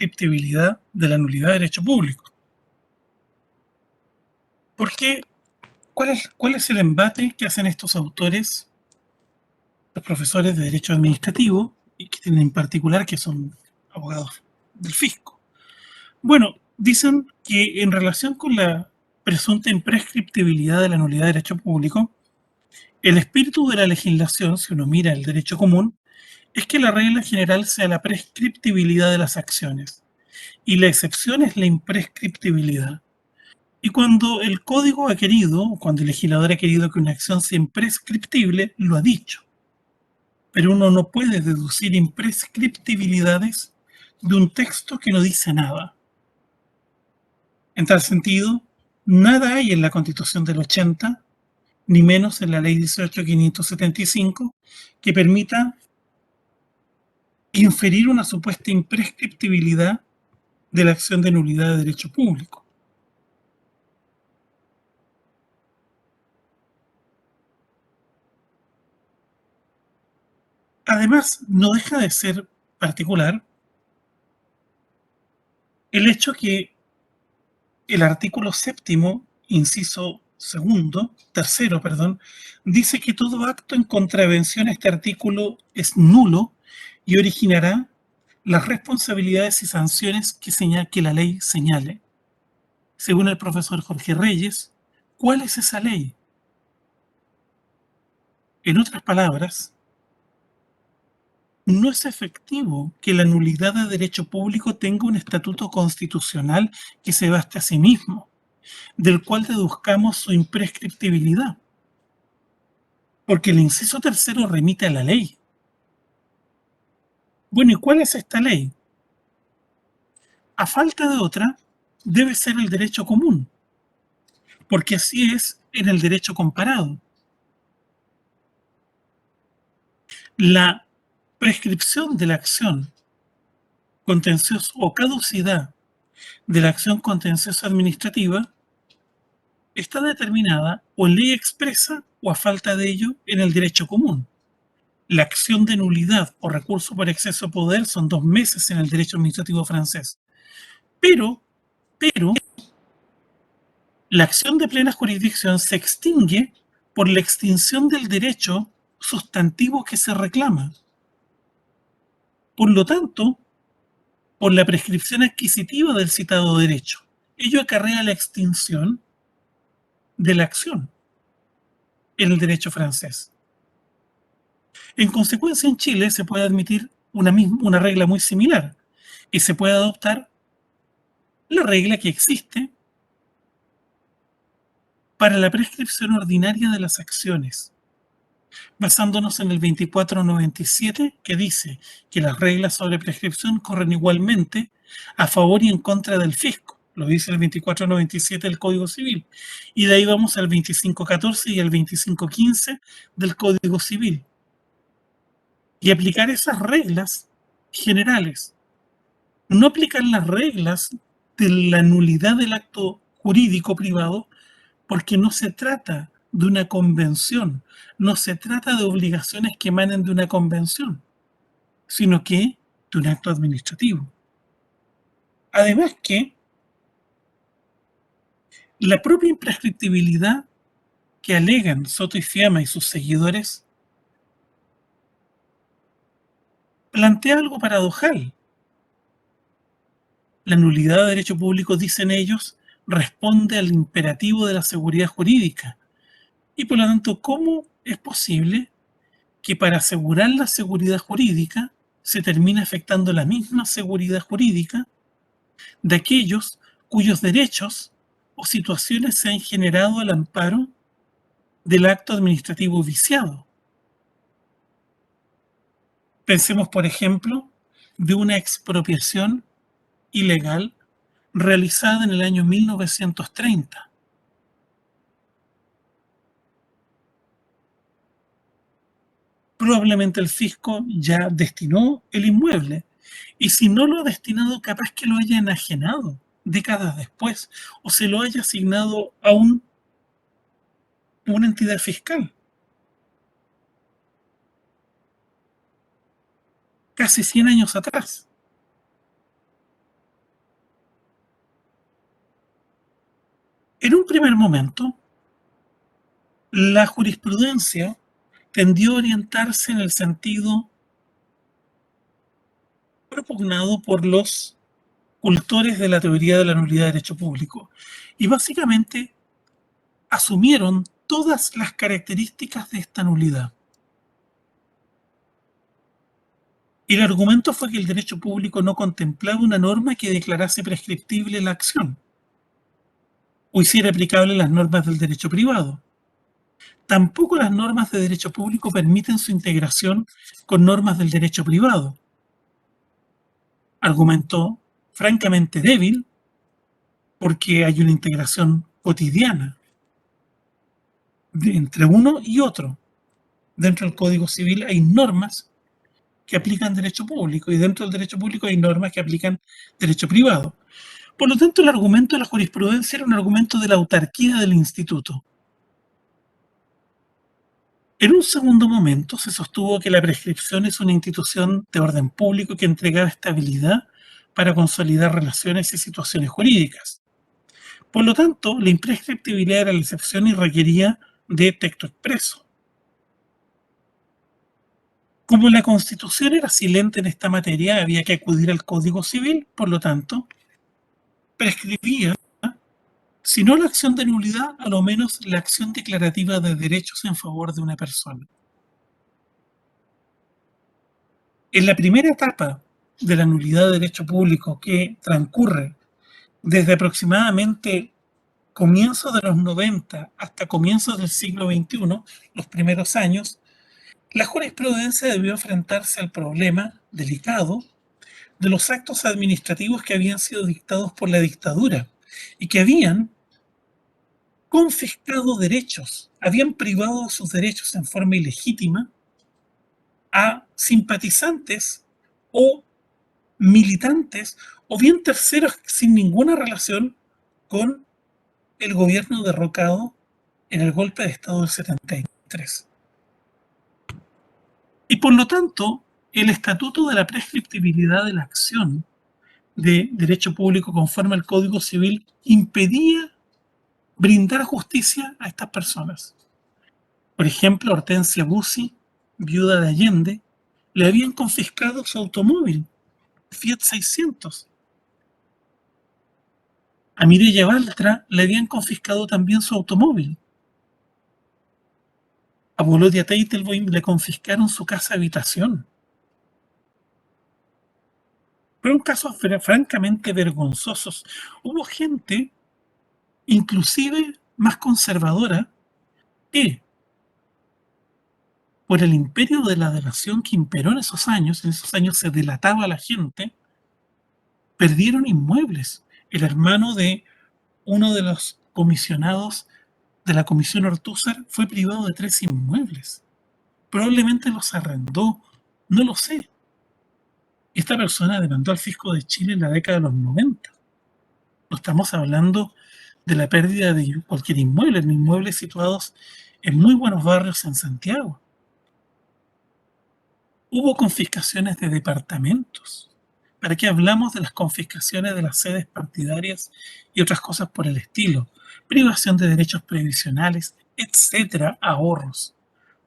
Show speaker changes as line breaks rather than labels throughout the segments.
imprescriptibilidad de la nulidad de derecho público. ¿Por qué? ¿Cuál es el embate que hacen estos autores, los profesores de Derecho Administrativo, y que tienen en particular que son abogados del fisco? Bueno, dicen que en relación con la presunta imprescriptibilidad de la nulidad de derecho público, el espíritu de la legislación, si uno mira el derecho común, es que la regla general sea la prescriptibilidad de las acciones y la excepción es la imprescriptibilidad. Y cuando el código ha querido, o cuando el legislador ha querido que una acción sea imprescriptible, lo ha dicho. Pero uno no puede deducir imprescriptibilidades de un texto que no dice nada. En tal sentido, nada hay en la Constitución del 80, ni menos en la Ley 18.575, que permita inferir una supuesta imprescriptibilidad de la acción de nulidad de derecho público. Además, no deja de ser particular el hecho que el artículo séptimo, inciso tercero, perdón, dice que todo acto en contravención a este artículo es nulo y originará las responsabilidades y sanciones que la ley señale. Según el profesor Jorge Reyes, ¿cuál es esa ley? En otras palabras, no es efectivo que la nulidad de derecho público tenga un estatuto constitucional que se baste a sí mismo, del cual deduzcamos su imprescriptibilidad, porque el inciso tercero remite a la ley. Bueno, ¿y cuál es esta ley? A falta de otra, debe ser el derecho común, porque así es en el derecho comparado. La prescripción de la acción contenciosa o caducidad de la acción contenciosa administrativa está determinada o en ley expresa o a falta de ello en el derecho común. La acción de nulidad o recurso por exceso de poder son 2 meses en el derecho administrativo francés. Pero la acción de plena jurisdicción se extingue por la extinción del derecho sustantivo que se reclama. Por lo tanto, por la prescripción adquisitiva del citado derecho. Ello acarrea la extinción de la acción en el derecho francés. En consecuencia, en Chile se puede admitir una regla muy similar y se puede adoptar la regla que existe para la prescripción ordinaria de las acciones, basándonos en el 2497, que dice que las reglas sobre prescripción corren igualmente a favor y en contra del fisco. Lo dice el 2497 del Código Civil. Y de ahí vamos al 2514 y al 2515 del Código Civil. Y aplicar esas reglas generales. No aplicar las reglas de la nulidad del acto jurídico privado porque no se trata de una convención, no se trata de obligaciones que emanen de una convención, sino que de un acto administrativo. Además que la propia imprescriptibilidad que alegan Soto y Fiamma y sus seguidores plantea algo paradojal. La nulidad de derecho público, dicen ellos, responde al imperativo de la seguridad jurídica. Y por lo tanto, ¿cómo es posible que para asegurar la seguridad jurídica se termine afectando la misma seguridad jurídica de aquellos cuyos derechos o situaciones se han generado al amparo del acto administrativo viciado? Pensemos, por ejemplo, de una expropiación ilegal realizada en el año 1930. Probablemente el fisco ya destinó el inmueble y si no lo ha destinado, capaz que lo haya enajenado décadas después o se lo haya asignado a una entidad fiscal. Casi 100 años atrás. En un primer momento, la jurisprudencia tendió a orientarse en el sentido propugnado por los cultores de la teoría de la nulidad de derecho público, y básicamente asumieron todas las características de esta nulidad. El argumento fue que el derecho público no contemplaba una norma que declarase prescriptible la acción o hiciera aplicable las normas del derecho privado. Tampoco las normas de derecho público permiten su integración con normas del derecho privado. Argumento francamente débil porque hay una integración cotidiana entre uno y otro. Dentro del Código Civil hay normas que aplican derecho público y dentro del derecho público hay normas que aplican derecho privado. Por lo tanto, el argumento de la jurisprudencia era un argumento de la autarquía del instituto. En un segundo momento se sostuvo que la prescripción es una institución de orden público que entregaba estabilidad para consolidar relaciones y situaciones jurídicas. Por lo tanto, la imprescriptibilidad era la excepción y requería de texto expreso. Como la Constitución era silente en esta materia, había que acudir al Código Civil, por lo tanto, prescribía, si no la acción de nulidad, a lo menos la acción declarativa de derechos en favor de una persona. En la primera etapa de la nulidad de derecho público, que transcurre desde aproximadamente comienzos de los 90 hasta comienzos del siglo XXI, los primeros años, la jurisprudencia debió enfrentarse al problema delicado de los actos administrativos que habían sido dictados por la dictadura y que habían confiscado derechos, habían privado de sus derechos en forma ilegítima a simpatizantes o militantes o bien terceros sin ninguna relación con el gobierno derrocado en el golpe de Estado del 73. Y por lo tanto, el estatuto de la prescriptibilidad de la acción de derecho público conforme al Código Civil impedía brindar justicia a estas personas. Por ejemplo, Hortensia Bussi, viuda de Allende, le habían confiscado su automóvil, Fiat 600. A Mireya Baltra le habían confiscado también su automóvil. A Volodya Teitelbaum le confiscaron su casa habitación. Fueron casos francamente vergonzosos. Hubo gente, inclusive más conservadora, que por el imperio de la delación que imperó en esos años se delataba a la gente, perdieron inmuebles. El hermano de uno de los comisionados de la Comisión Ortúzar fue privado de 3 inmuebles. Probablemente los arrendó, no lo sé. Esta persona demandó al fisco de Chile en la década de los 90. No estamos hablando de la pérdida de cualquier inmueble, en inmuebles situados en muy buenos barrios en Santiago. Hubo confiscaciones de departamentos. ¿Para qué hablamos de las confiscaciones de las sedes partidarias y otras cosas por el estilo? Privación de derechos previsionales, etcétera, ahorros.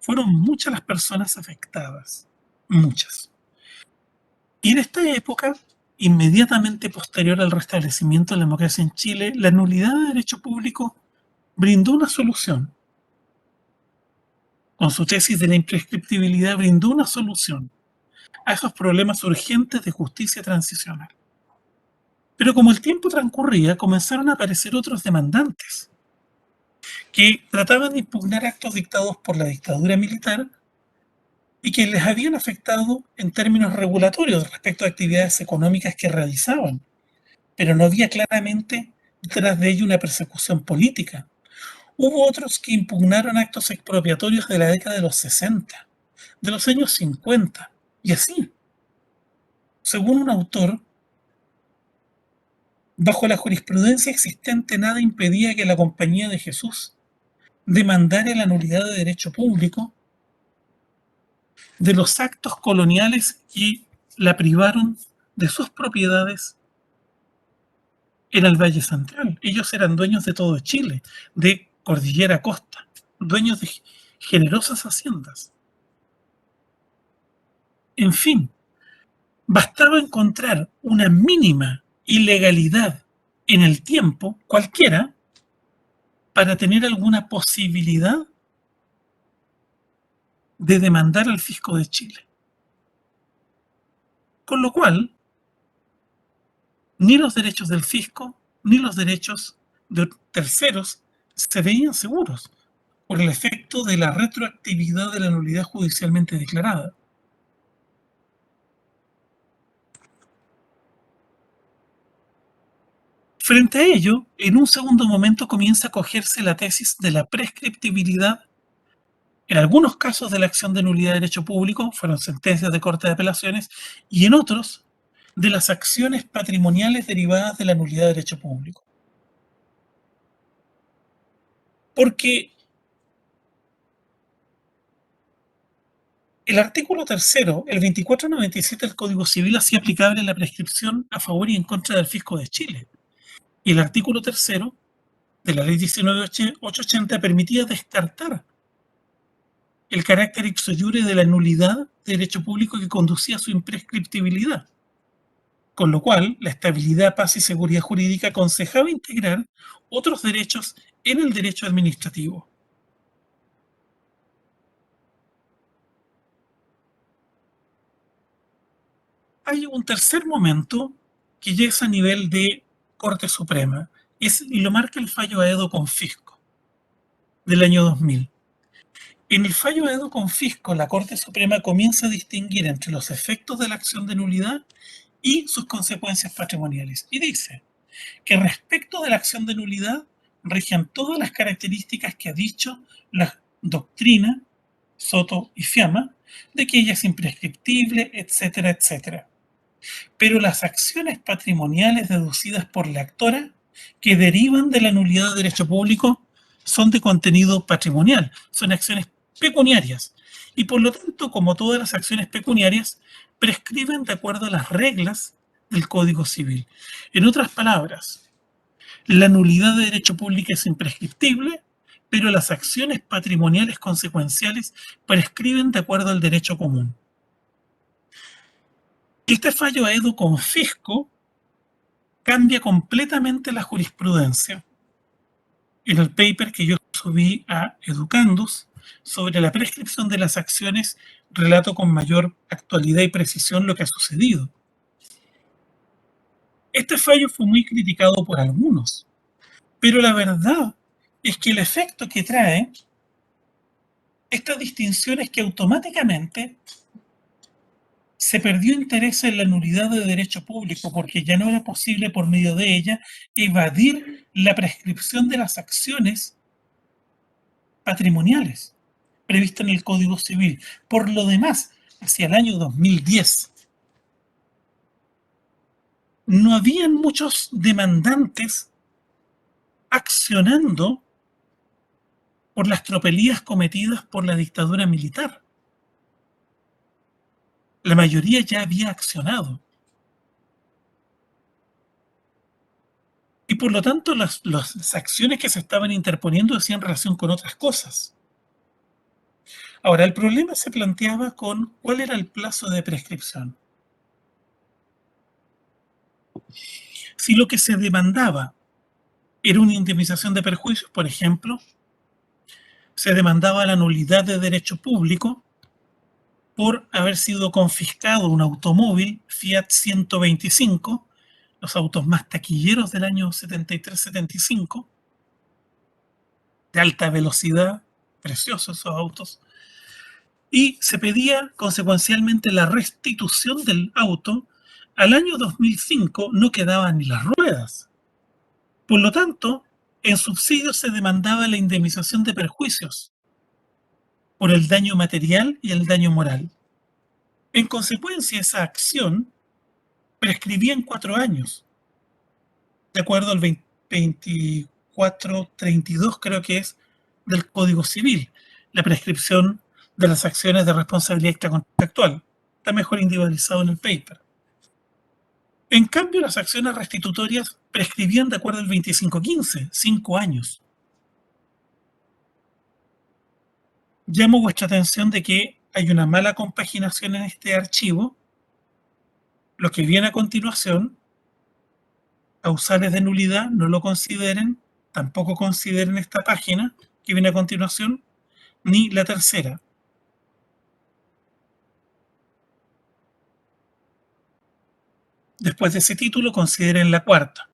Fueron muchas las personas afectadas, muchas. Y en esta época, inmediatamente posterior al restablecimiento de la democracia en Chile, la nulidad de derecho público brindó una solución. Con su tesis de la imprescriptibilidad brindó una solución a esos problemas urgentes de justicia transicional. Pero como el tiempo transcurría, comenzaron a aparecer otros demandantes que trataban de impugnar actos dictados por la dictadura militar y que les habían afectado en términos regulatorios respecto a actividades económicas que realizaban, pero no había claramente detrás de ello una persecución política. Hubo otros que impugnaron actos expropiatorios de la década de los 60, de los años 50, y así. Según un autor, bajo la jurisprudencia existente nada impedía que la Compañía de Jesús demandara la nulidad de derecho público de los actos coloniales que la privaron de sus propiedades era el Valle Central. Ellos eran dueños de todo Chile, de cordillera a costa, dueños de generosas haciendas. En fin, bastaba encontrar una mínima ilegalidad en el tiempo, cualquiera, para tener alguna posibilidad de demandar al fisco de Chile. Con lo cual, ni los derechos del fisco ni los derechos de terceros se veían seguros por el efecto de la retroactividad de la nulidad judicialmente declarada. Frente a ello, en un segundo momento comienza a cogerse la tesis de la prescriptibilidad. En algunos casos de la acción de nulidad de derecho público fueron sentencias de Corte de Apelaciones y en otros de las acciones patrimoniales derivadas de la nulidad de derecho público. Porque el artículo tercero, el 2497 del Código Civil, hacía aplicable la prescripción a favor y en contra del fisco de Chile. Y el artículo tercero de la ley 19.880 permitía descartar el carácter ipso iure de la nulidad de derecho público que conducía a su imprescriptibilidad. Con lo cual, la estabilidad, paz y seguridad jurídica aconsejaba integrar otros derechos en el derecho administrativo. Hay un tercer momento que ya es a nivel de Corte Suprema, y lo marca el fallo Aedo Confisco del año 2000. En el fallo Aedo Confisco, la Corte Suprema comienza a distinguir entre los efectos de la acción de nulidad y sus consecuencias patrimoniales. Y dice que respecto de la acción de nulidad rigen todas las características que ha dicho la doctrina Soto y Fiamma, de que ella es imprescriptible, etcétera, etcétera. Pero las acciones patrimoniales deducidas por la actora que derivan de la nulidad de derecho público son de contenido patrimonial, son acciones pecuniarias y por lo tanto, como todas las acciones pecuniarias, prescriben de acuerdo a las reglas del Código Civil. En otras palabras, la nulidad de derecho público es imprescriptible, pero las acciones patrimoniales consecuenciales prescriben de acuerdo al derecho común. Este fallo Aedo Confisco cambia completamente la jurisprudencia. En el paper que yo subí a Educandus sobre la prescripción de las acciones, relato con mayor actualidad y precisión lo que ha sucedido. Este fallo fue muy criticado por algunos, pero la verdad es que el efecto que trae esta distinción es que automáticamente se perdió interés en la nulidad de derecho público porque ya no era posible por medio de ella evadir la prescripción de las acciones patrimoniales previstas en el Código Civil. Por lo demás, hacia el año 2010, no habían muchos demandantes accionando por las tropelías cometidas por la dictadura militar. La mayoría ya había accionado. Y por lo tanto, las acciones que se estaban interponiendo hacían relación con otras cosas. Ahora, el problema se planteaba con cuál era el plazo de prescripción. Si lo que se demandaba era una indemnización de perjuicios, por ejemplo, se demandaba la nulidad de derecho público por haber sido confiscado un automóvil Fiat 125, los autos más taquilleros del año 73-75, de alta velocidad, preciosos esos autos, y se pedía consecuencialmente la restitución del auto. Al año 2005 no quedaban ni las ruedas. Por lo tanto, en subsidio se demandaba la indemnización de perjuicios por el daño material y el daño moral. En consecuencia, esa acción prescribía en 4 años, de acuerdo al 2432, creo que es, del Código Civil, la prescripción de las acciones de responsabilidad extracontractual. Está mejor individualizado en el paper. En cambio, las acciones restitutorias prescribían de acuerdo al 2515, 5 años. Llamo vuestra atención de que hay una mala compaginación en este archivo. Lo que viene a continuación, causales de nulidad, no lo consideren, tampoco consideren esta página que viene a continuación, ni la tercera. Después de ese título, consideren la cuarta.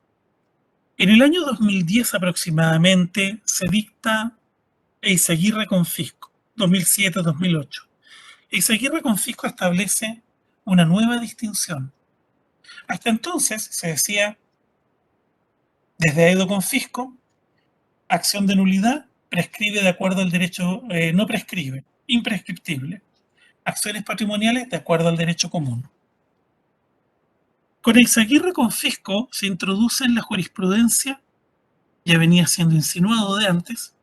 En el año 2010 aproximadamente se dicta Eizaguirre Confisco, 2007-2008. Eizaguirre Confisco establece una nueva distinción. Hasta entonces se decía, desde Aedo Confisco, acción de nulidad prescribe de acuerdo al derecho, no prescribe, imprescriptible. Acciones patrimoniales de acuerdo al derecho común. Con Eizaguirre Confisco se introduce en la jurisprudencia, ya venía siendo insinuado de antes,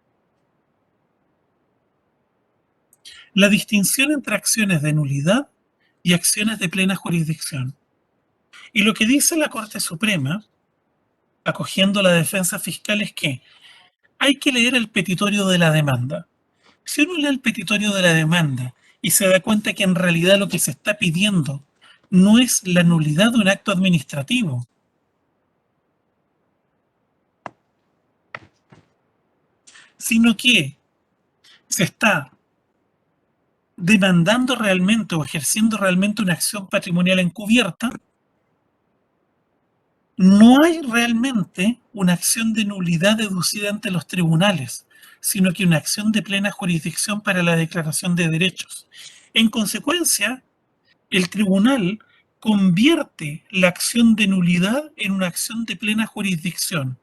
la distinción entre acciones de nulidad y acciones de plena jurisdicción. Y lo que dice la Corte Suprema, acogiendo la defensa fiscal, es que hay que leer el petitorio de la demanda. Si uno lee el petitorio de la demanda y se da cuenta que en realidad lo que se está pidiendo no es la nulidad de un acto administrativo, sino que se está demandando realmente o ejerciendo realmente una acción patrimonial encubierta, no hay realmente una acción de nulidad deducida ante los tribunales, sino que una acción de plena jurisdicción para la declaración de derechos. En consecuencia, el tribunal convierte la acción de nulidad en una acción de plena jurisdicción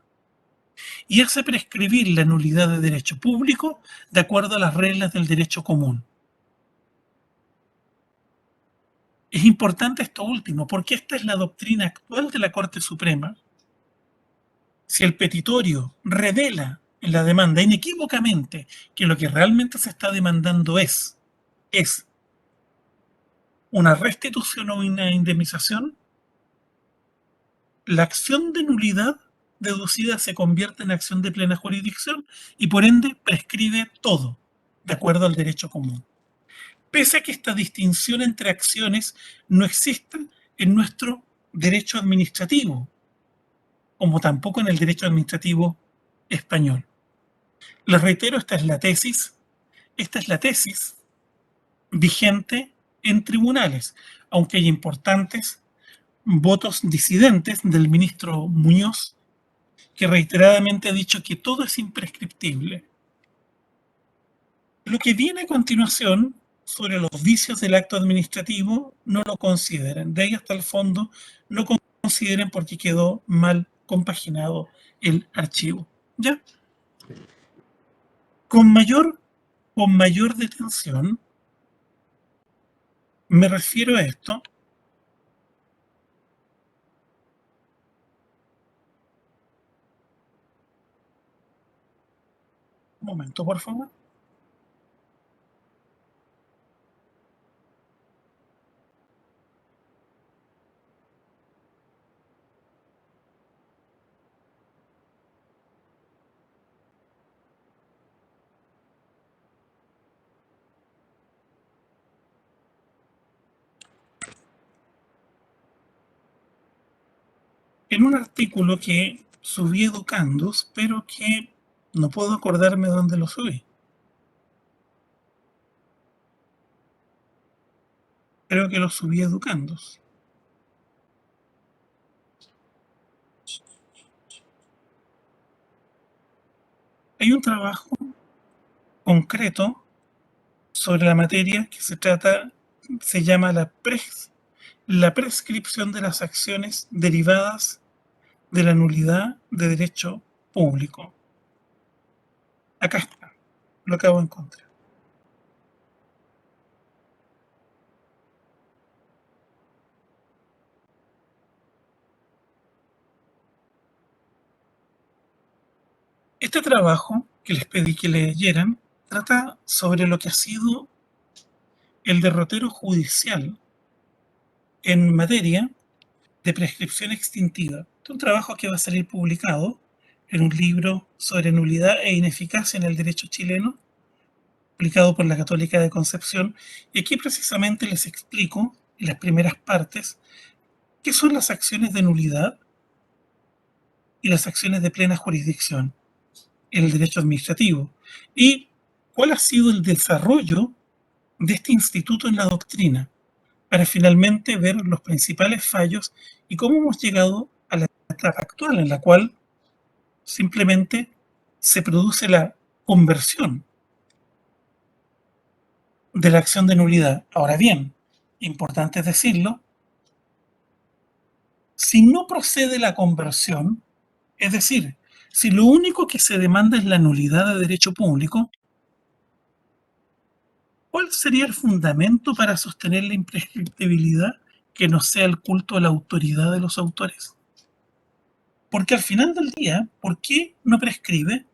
y hace prescribir la nulidad de derecho público de acuerdo a las reglas del derecho común. Es importante esto último, porque esta es la doctrina actual de la Corte Suprema. Si el petitorio revela en la demanda inequívocamente que lo que realmente se está demandando es una restitución o una indemnización, la acción de nulidad deducida se convierte en acción de plena jurisdicción y por ende prescribe todo, de acuerdo al derecho común. Pese a que esta distinción entre acciones no exista en nuestro derecho administrativo, como tampoco en el derecho administrativo español. Les reitero, esta es la tesis vigente en tribunales, aunque hay importantes votos disidentes del ministro Muñoz, que reiteradamente ha dicho que todo es imprescriptible. Lo que viene a continuación sobre los vicios del acto administrativo no lo consideran. De ahí hasta el fondo no consideren porque quedó mal compaginado el archivo. ¿Ya? Con mayor, con mayor detención me refiero a esto. Un momento, por favor. En un artículo que subí Educandos, pero que no puedo acordarme dónde lo subí. Creo que lo subí Educandos. Hay un trabajo concreto sobre la materia que se llama la prescripción de las acciones derivadas de la nulidad de derecho público. Acá está, lo acabo de encontrar. Este trabajo que les pedí que leyeran trata sobre lo que ha sido el derrotero judicial en materia de prescripción extintiva. Este es un trabajo que va a salir publicado en un libro sobre nulidad e ineficacia en el derecho chileno, publicado por la Católica de Concepción. Y aquí precisamente les explico en las primeras partes qué son las acciones de nulidad y las acciones de plena jurisdicción en el derecho administrativo y cuál ha sido el desarrollo de este instituto en la doctrina para finalmente ver los principales fallos y cómo hemos llegado a la etapa actual en la cual simplemente se produce la conversión de la acción de nulidad. Ahora bien, importante decirlo, si no procede la conversión, es decir, si lo único que se demanda es la nulidad de derecho público, ¿cuál sería el fundamento para sostener la imprescriptibilidad que no sea el culto a la autoridad de los autores? Porque al final del día, ¿por qué no prescribe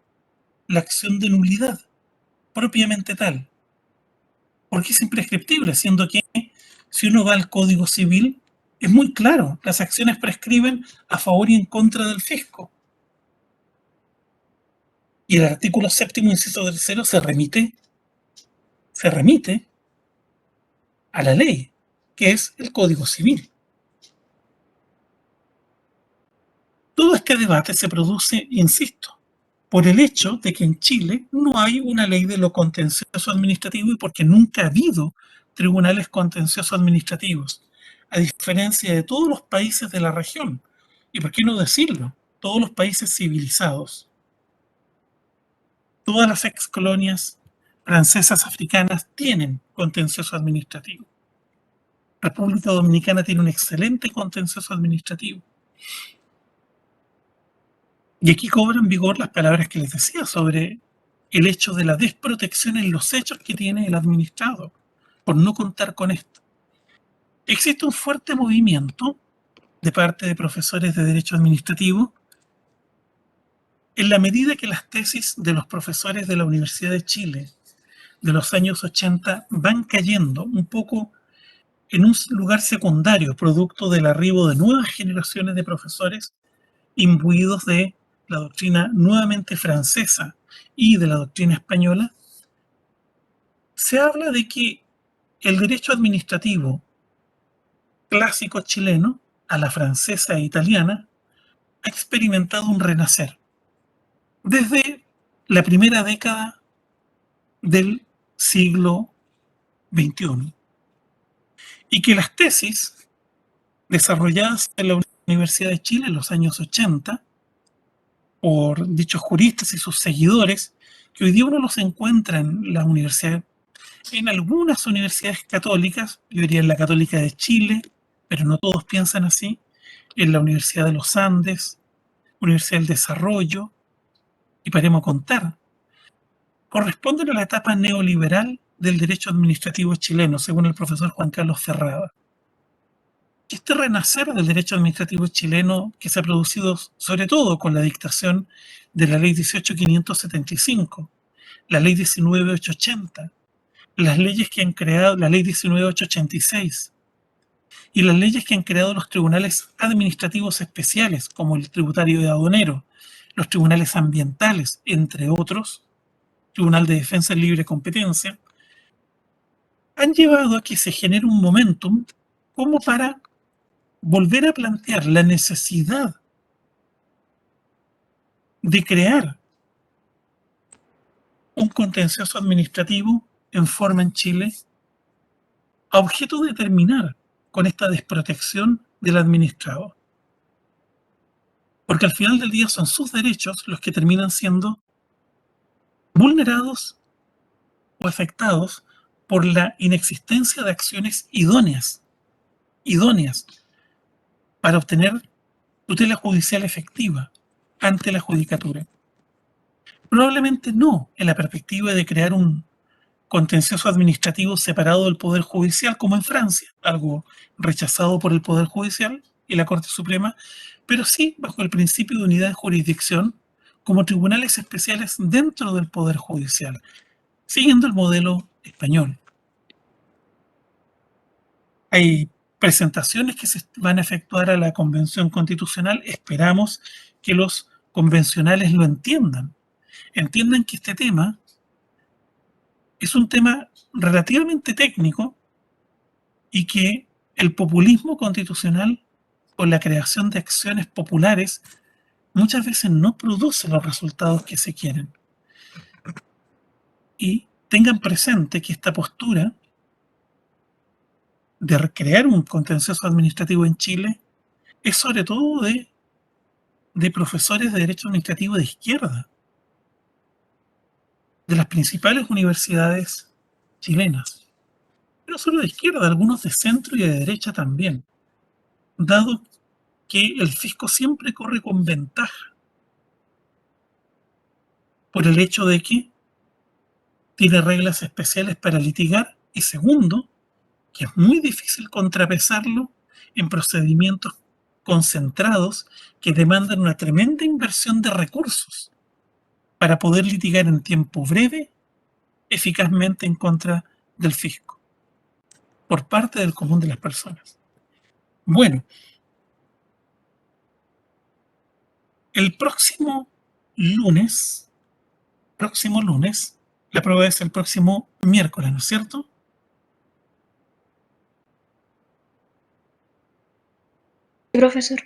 la acción de nulidad propiamente tal? Porque es imprescriptible, siendo que si uno va al Código Civil, es muy claro, las acciones prescriben a favor y en contra del fisco. Y el artículo séptimo, inciso tercero, se remite a la ley, que es el Código Civil. Todo este debate se produce, insisto, por el hecho de que en Chile no hay una ley de lo contencioso administrativo y porque nunca ha habido tribunales contencioso administrativos, a diferencia de todos los países de la región. ¿Y por qué no decirlo? Todos los países civilizados, todas las ex colonias francesas, africanas, tienen contencioso administrativo. República Dominicana tiene un excelente contencioso administrativo. Y aquí cobran vigor las palabras que les decía sobre el hecho de la desprotección en los hechos que tiene el administrado por no contar con esto. Existe un fuerte movimiento de parte de profesores de derecho administrativo en la medida que las tesis de los profesores de la Universidad de Chile de los años 80 van cayendo un poco en un lugar secundario, producto del arribo de nuevas generaciones de profesores imbuidos de la doctrina nuevamente francesa y de la doctrina española. Se habla de que el derecho administrativo clásico chileno, a la francesa e italiana, ha experimentado un renacer desde la primera década del siglo XXI y que las tesis desarrolladas en la Universidad de Chile en los años 80 por dichos juristas y sus seguidores, que hoy día uno los encuentra en la universidad, en algunas universidades católicas, yo diría en la Católica de Chile, pero no todos piensan así, en la Universidad de los Andes, Universidad del Desarrollo, y paremos a contar, corresponden a la etapa neoliberal del derecho administrativo chileno, según el profesor Juan Carlos Ferrada. Este renacer del derecho administrativo chileno que se ha producido sobre todo con la dictación de la ley 18.575, la ley 19.880, las leyes que han creado, la ley 19.886 y las leyes que han creado los tribunales administrativos especiales, como el tributario y aduanero, los tribunales ambientales, entre otros, Tribunal de Defensa en Libre Competencia, han llevado a que se genere un momentum como para volver a plantear la necesidad de crear un contencioso administrativo en forma en Chile a objeto de terminar con esta desprotección del administrado. Porque al final del día son sus derechos los que terminan siendo vulnerados o afectados por la inexistencia de acciones idóneas para obtener tutela judicial efectiva ante la judicatura. Probablemente no en la perspectiva de crear un contencioso administrativo separado del Poder Judicial, como en Francia, algo rechazado por el Poder Judicial y la Corte Suprema, pero sí bajo el principio de unidad de jurisdicción como tribunales especiales dentro del Poder Judicial, siguiendo el modelo español. Hay presentaciones que se van a efectuar a la Convención Constitucional, esperamos que los convencionales lo entiendan. Entiendan que este tema es un tema relativamente técnico y que el populismo constitucional o la creación de acciones populares muchas veces no produce los resultados que se quieren. Y tengan presente que esta postura de recrear un contencioso administrativo en Chile es sobre todo de profesores de derecho administrativo de izquierda, de las principales universidades chilenas. No solo de izquierda, algunos de centro y de derecha también, dado que el fisco siempre corre con ventaja por el hecho de que tiene reglas especiales para litigar y segundo, que es muy difícil contrapesarlo en procedimientos concentrados que demandan una tremenda inversión de recursos para poder litigar en tiempo breve eficazmente en contra del fisco por parte del común de las personas. Bueno, el próximo lunes, la prueba es el próximo miércoles, ¿no es cierto?
Sí, profesor.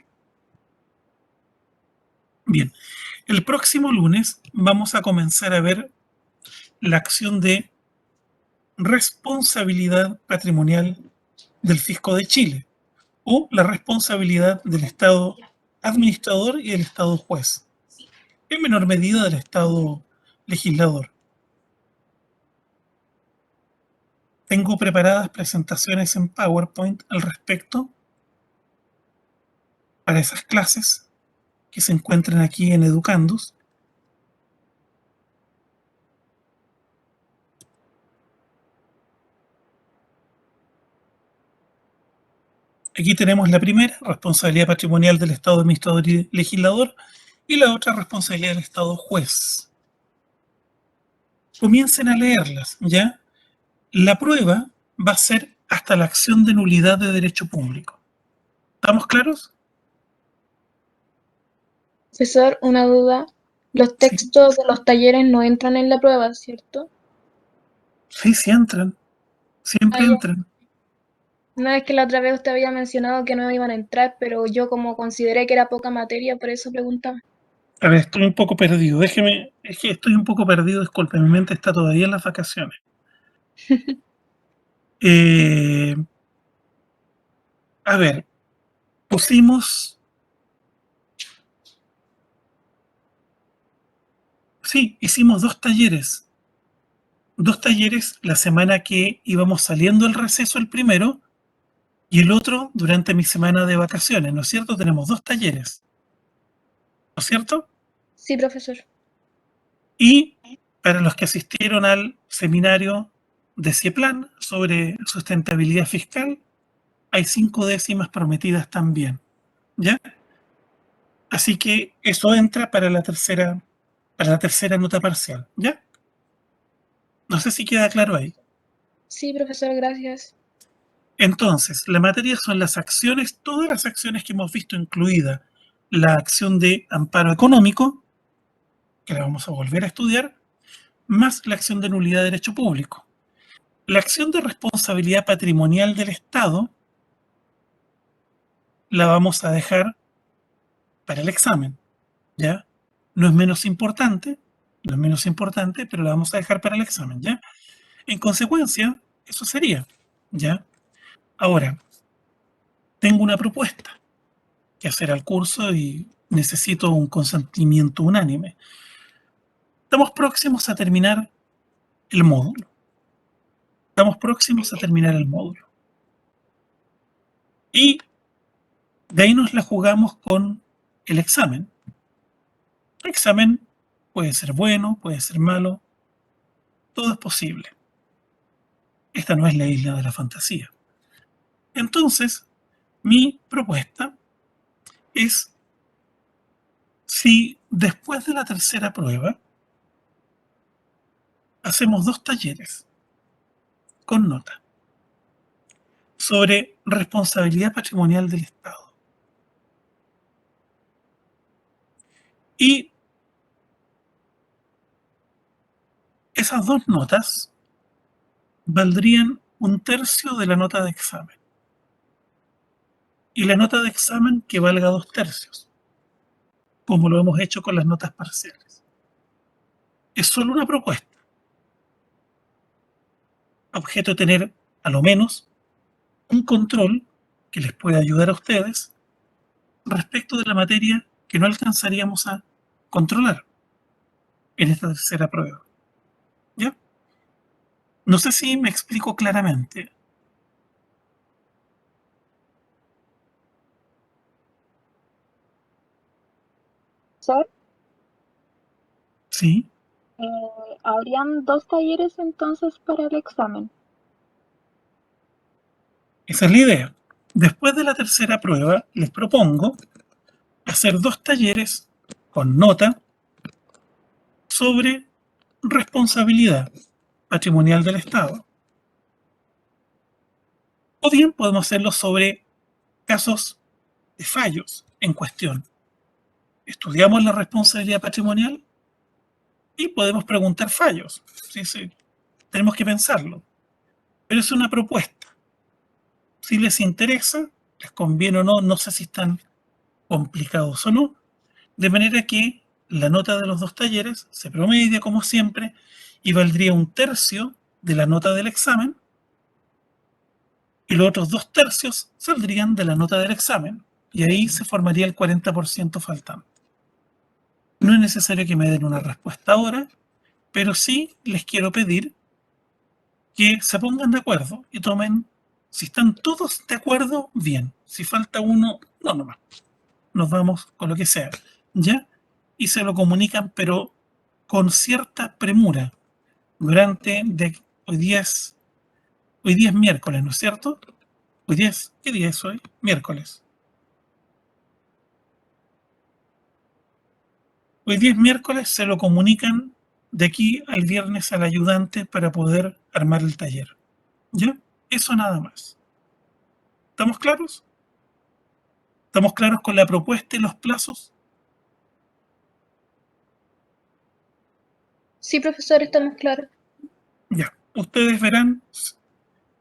Bien, el próximo lunes vamos a comenzar a ver la acción de responsabilidad patrimonial del fisco de Chile o la responsabilidad del Estado administrador y del Estado juez, en menor medida del Estado legislador. Tengo preparadas presentaciones en PowerPoint al respecto para esas clases que se encuentran aquí en Educandos. Aquí tenemos la primera, responsabilidad patrimonial del Estado administrador y legislador, y la otra, responsabilidad del Estado juez. Comiencen a leerlas, ¿ya? La prueba va a ser hasta la acción de nulidad de derecho público. ¿Estamos claros?
Profesor, una duda. Los
Sí,
textos de los talleres no entran en la prueba, ¿cierto?
sí, sí entran,
Ah,
siempre
ya.
entran.
Una vez que la otra vez usted había mencionado que no iban a entrar, pero yo como consideré que era poca materia, por eso preguntaba.
A ver, estoy un poco perdido. Déjeme, es que estoy un poco perdido, disculpe, mi mente está todavía en las vacaciones. Eh, a ver, pusimos, sí, hicimos dos talleres la semana que íbamos saliendo del receso el primero y el otro durante mi semana de vacaciones, ¿no es cierto? Tenemos dos talleres, ¿no es cierto?
Sí, profesor.
Y para los que asistieron al seminario de CIEPLAN sobre sustentabilidad fiscal, hay 5 décimas prometidas también, ¿ya? Así que eso entra para la tercera nota parcial, ¿ya? No sé si queda claro ahí.
Sí, profesor, gracias.
Entonces, la materia son las acciones, todas las acciones que hemos visto, incluida la acción de amparo económico, que la vamos a volver a estudiar, más la acción de nulidad de derecho público. La acción de responsabilidad patrimonial del Estado la vamos a dejar para el examen, ¿ya? No es menos importante, no es menos importante, pero la vamos a dejar para el examen, ¿ya? En consecuencia, eso sería, ¿ya? Ahora, tengo una propuesta que hacer al curso y necesito un consentimiento unánime. Estamos próximos a terminar el módulo. Estamos próximos a terminar el módulo. Y de ahí nos la jugamos con el examen. El examen puede ser bueno, puede ser malo, todo es posible. Esta no es la isla de la fantasía. Entonces, mi propuesta es si después de la tercera prueba hacemos dos talleres con nota. sobre responsabilidad patrimonial del Estado. Y esas dos notas valdrían 1/3 de la nota de examen. Y la nota de examen que valga 2/3, como lo hemos hecho con las notas parciales. Es solo una propuesta. Objeto de tener, a lo menos, un control que les pueda ayudar a ustedes respecto de la materia que no alcanzaríamos a controlar en esta tercera prueba. ¿Ya? No sé si me explico claramente.
Profesor,
¿Sí?
habrían 2 talleres entonces para el examen.
Esa es la idea. Después de la tercera prueba, les propongo hacer 2 talleres con nota sobre responsabilidad patrimonial del Estado. O bien podemos hacerlo sobre casos de fallos en cuestión. Estudiamos la responsabilidad patrimonial y podemos preguntar fallos. Sí, sí, tenemos que pensarlo. Pero es una propuesta. Si les interesa, les conviene o no, no sé si están complicados o no. De manera que la nota de los 2 talleres se promedia como siempre y valdría 1/3 de la nota del examen y los otros 2/3 saldrían de la nota del examen y ahí se formaría el 40% faltante. No es necesario que me den una respuesta ahora, pero sí les quiero pedir que se pongan de acuerdo y tomen, si están todos de acuerdo, bien. Si falta uno, no nomás. Nos vamos con lo que sea, ¿ya? Y se lo comunican, pero con cierta premura. Durante de hoy día es miércoles, ¿no es cierto? ¿Qué día es hoy? Miércoles. Hoy día es miércoles, se lo comunican de aquí al viernes al ayudante para poder armar el taller. ¿Ya? Eso nada más. ¿Estamos claros? ¿Estamos claros con la propuesta y los plazos?
Sí, profesor, estamos claros.
Ya. Ustedes verán,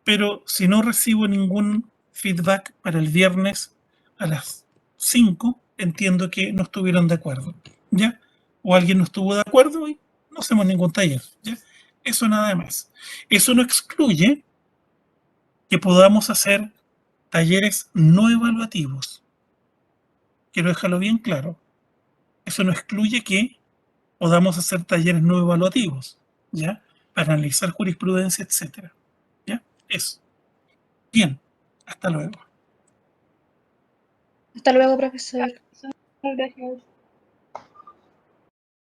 pero si no recibo ningún feedback para el viernes a las 5, entiendo que no estuvieron de acuerdo. ¿Ya? O alguien no estuvo de acuerdo y no hacemos ningún taller. ¿Ya? Eso nada más. Eso no excluye que podamos hacer talleres no evaluativos. Quiero dejarlo bien claro. Eso no excluye que podamos hacer talleres no evaluativos, ¿ya? Para analizar jurisprudencia, etcétera. ¿Ya? Eso. Bien. Hasta luego.
Hasta luego, profesor.
Gracias.